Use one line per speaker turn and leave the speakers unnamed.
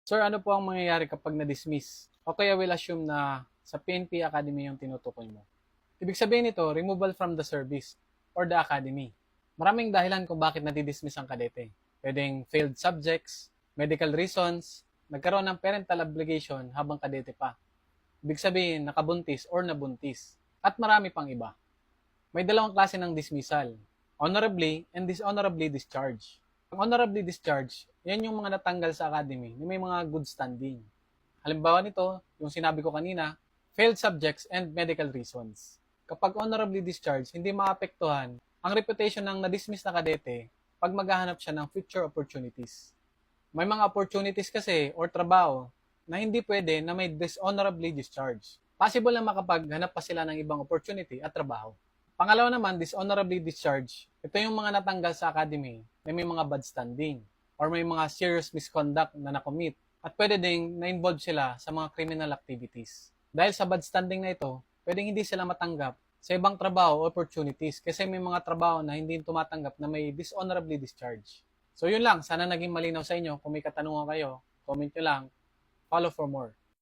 Sir, ano po ang mangyayari kapag na-dismiss? O kaya will assume na sa PNP Academy yung tinutukoy mo. Ibig sabihin nito, removal from the service or the academy. Maraming dahilan kung bakit nadidismiss ang kadete. Pwedeng failed subjects, medical reasons, nagkaroon ng parental obligation habang kadete pa. Ibig sabihin, nakabuntis or nabuntis. At marami pang iba. May dalawang klase ng dismissal. Honorably and dishonorably discharged. Ang honorably discharged, yan yung mga natanggal sa academy na may mga good standing. Halimbawa nito, yung sinabi ko kanina, failed subjects and medical reasons. Kapag honorably discharged, hindi maapektuhan ang reputation ng na-dismiss na kadete pag maghahanap siya ng future opportunities. May mga opportunities kasi or trabaho na hindi pwede na may dishonorably discharged. Possible na makapaghanap pa sila ng ibang opportunity at trabaho. Pangalawa naman, dishonorably discharged. Ito yung mga natanggal sa academy na may mga bad standing or may mga serious misconduct na nakomit at pwede ding na-involve sila sa mga criminal activities. Dahil sa bad standing na ito, pwedeng hindi sila matanggap sa ibang trabaho o opportunities kasi may mga trabaho na hindi tumatanggap na may dishonorably discharged. So yun lang, sana naging malinaw sa inyo. Kung may katanungan kayo, comment nyo lang. Follow for more.